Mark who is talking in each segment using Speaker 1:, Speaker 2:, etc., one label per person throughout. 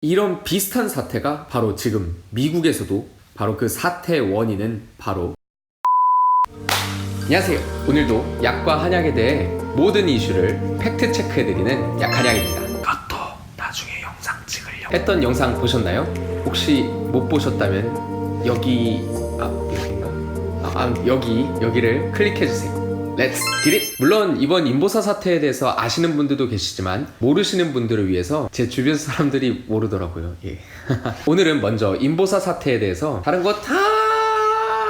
Speaker 1: 이런 비슷한 사태가 바로 지금 미국에서도 바로 그 사태의 원인은 바로 안녕하세요. 오늘도 약과 한약에 대해 모든 이슈를 팩트 체크해드리는 약한약입니다.
Speaker 2: 그것도 나중에 영상 찍으려고
Speaker 1: 했던 영상 보셨나요? 혹시 못 보셨다면 여기인가? 여기를 클릭해주세요. Let's get it! 물론 이번 인보사 사태에 대해서 아시는 분들도 계시지만 모르시는 분들을 위해서 제 주변 사람들이 모르더라고요. 예. 오늘은 먼저 인보사 사태에 대해서 다른 거 다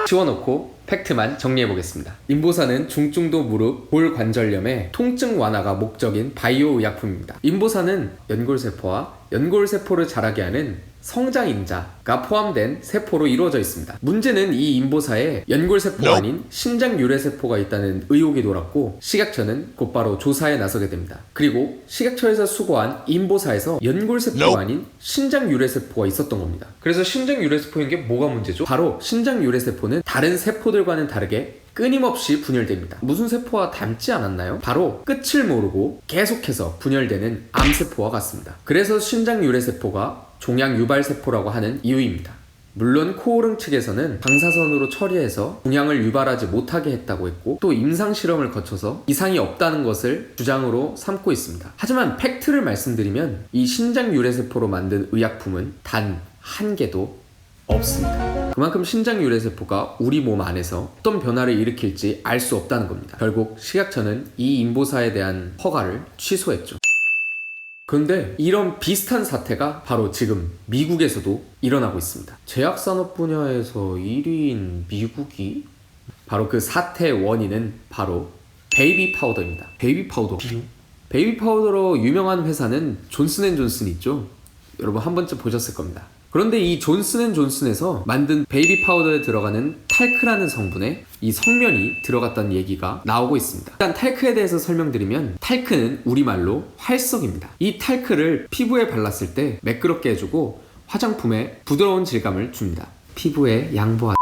Speaker 1: 지워놓고 팩트만 정리해보겠습니다. 인보사는 중증도 무릎, 볼 관절염의 통증 완화가 목적인 바이오 의약품입니다. 인보사는 연골세포와 연골세포를 자라게 하는 성장인자가 포함된 세포로 이루어져 있습니다. 문제는 이 인보사에 연골세포가 아닌 신장유래세포가 있다는 의혹이 돌았고 식약처는 곧바로 조사에 나서게 됩니다. 그리고 식약처에서 수거한 인보사에서 연골세포가 아닌 신장유래세포가 있었던 겁니다. 그래서 신장유래세포인 게 뭐가 문제죠? 바로 신장유래세포는 다른 세포들과는 다르게 끊임없이 분열됩니다. 무슨 세포와 닮지 않았나요? 바로 끝을 모르고 계속해서 분열되는 암세포와 같습니다. 그래서 신장유래세포가 종양유발세포라고 하는 이유입니다. 물론 코오릉 측에서는 방사선으로 처리해서 종양을 유발하지 못하게 했다고 했고 또 임상실험을 거쳐서 이상이 없다는 것을 주장으로 삼고 있습니다. 하지만 팩트를 말씀드리면 이 신장유래세포로 만든 의약품은 단 한 개도 없습니다. 그만큼 신장유래세포가 우리 몸 안에서 어떤 변화를 일으킬지 알 수 없다는 겁니다. 결국 식약처는 이 인보사에 대한 허가를 취소했죠. 그런데 이런 비슷한 사태가 바로 지금 미국에서도 일어나고 있습니다. 제약산업 분야에서 1위인 미국이 바로 그 사태의 원인은 바로 베이비 파우더입니다. 베이비 파우더. 베이비 파우더로 유명한 회사는 존슨앤존슨 있죠? 여러분 한 번쯤 보셨을 겁니다. 그런데 이 존슨앤존슨에서 만든 베이비 파우더에 들어가는 탈크라는 성분에 이 성면이 들어갔다는 얘기가 나오고 있습니다. 일단 탈크에 대해서 설명드리면 탈크는 우리말로 활석입니다. 이 탈크를 피부에 발랐을 때 매끄럽게 해주고 화장품에 부드러운 질감을 줍니다. 피부에 양보하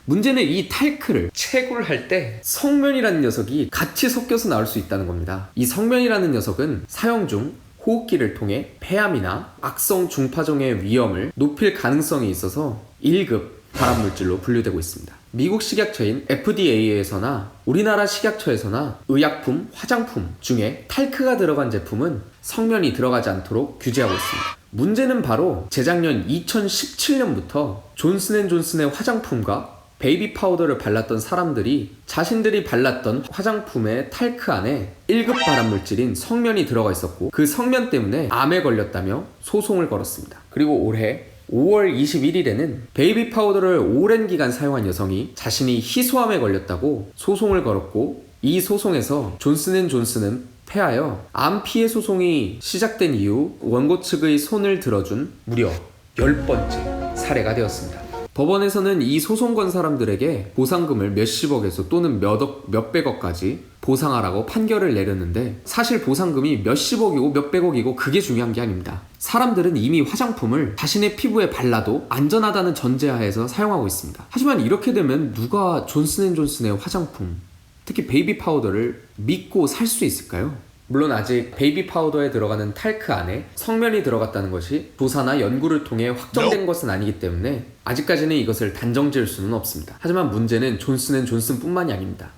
Speaker 1: 문제는 이 탈크를 채굴 할 때 성면이라는 녀석이 같이 섞여서 나올 수 있다는 겁니다. 이 성면이라는 녀석은 사용 중 호흡기를 통해 폐암이나 악성 중파종의 위험을 높일 가능성이 있어서 1급 발암물질로 분류되고 있습니다. 미국 식약처인 FDA에서나 우리나라 식약처에서나 의약품, 화장품 중에 탈크가 들어간 제품은 성면이 들어가지 않도록 규제하고 있습니다. 문제는 바로 재작년 2017년부터 존슨앤존슨의 화장품과 베이비 파우더를 발랐던 사람들이 자신들이 발랐던 화장품의 탈크 안에 1급 발암물질인 성면이 들어가 있었고 그 성면 때문에 암에 걸렸다며 소송을 걸었습니다. 그리고 올해 5월 21일에는 베이비 파우더를 오랜 기간 사용한 여성이 자신이 희소암에 걸렸다고 소송을 걸었고 이 소송에서 존슨앤존슨은 패하여 암 피해 소송이 시작된 이후 원고 측의 손을 들어준 무려 10번째 사례가 되었습니다. 법원에서는 이 소송 건 사람들에게 보상금을 몇십억에서 또는 몇백억까지 보상하라고 판결을 내렸는데 사실 보상금이 몇십억이고 몇백억이고 그게 중요한 게 아닙니다. 사람들은 이미 화장품을 자신의 피부에 발라도 안전하다는 전제하에서 사용하고 있습니다. 하지만 이렇게 되면 누가 존슨앤존슨의 화장품, 특히 베이비 파우더를 믿고 살 수 있을까요? 물론 아직 베이비 파우더에 들어가는 탈크 안에 성면이 들어갔다는 것이 조사나 연구를 통해 확정된 것은 아니기 때문에 아직까지는 이것을 단정 지을 수는 없습니다. 하지만 문제는 존슨앤존슨 뿐만이 아닙니다.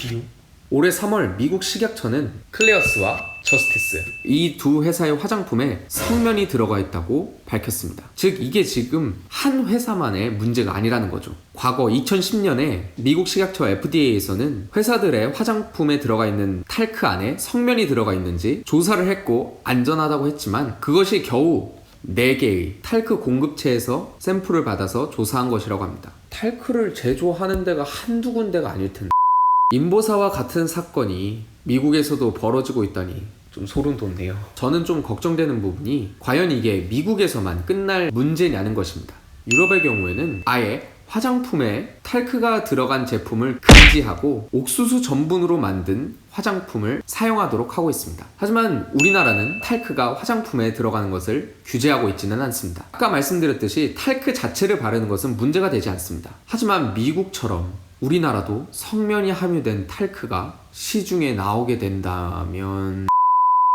Speaker 1: 올해 3월 미국 식약처는 클레어스와 저스티스 이 두 회사의 화장품에 성면이 들어가 있다고 밝혔습니다. 즉 이게 지금 한 회사만의 문제가 아니라는 거죠. 과거 2010년에 미국 식약처 FDA에서는 회사들의 화장품에 들어가 있는 탈크 안에 성면이 들어가 있는지 조사를 했고 안전하다고 했지만 그것이 겨우 4개의 탈크 공급체에서 샘플을 받아서 조사한 것이라고 합니다. 탈크를 제조하는 데가 한두 군데가 아닐 텐데 인보사와 같은 사건이 미국에서도 벌어지고 있다니 좀 소름 돋네요. 저는 좀 걱정되는 부분이 과연 이게 미국에서만 끝날 문제냐는 것입니다. 유럽의 경우에는 아예 화장품에 탈크가 들어간 제품을 금지하고 옥수수 전분으로 만든 화장품을 사용하도록 하고 있습니다. 하지만 우리나라는 탈크가 화장품에 들어가는 것을 규제하고 있지는 않습니다. 아까 말씀드렸듯이 탈크 자체를 바르는 것은 문제가 되지 않습니다. 하지만 미국처럼 우리나라도 성면이 함유된 탈크가 시중에 나오게 된다면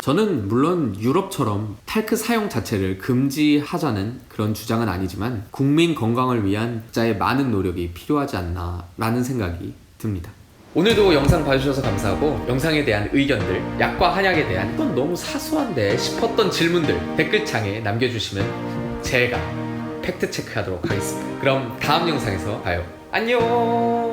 Speaker 1: 저는 물론 유럽처럼 탈크 사용 자체를 금지하자는 그런 주장은 아니지만 국민 건강을 위한 각자의 많은 노력이 필요하지 않나 라는 생각이 듭니다. 오늘도 영상 봐주셔서 감사하고 영상에 대한 의견들, 약과 한약에 대한 이건 너무 사소한데 싶었던 질문들 댓글창에 남겨주시면 제가 팩트체크하도록 하겠습니다. 그럼 다음 영상에서 봐요. 안녕.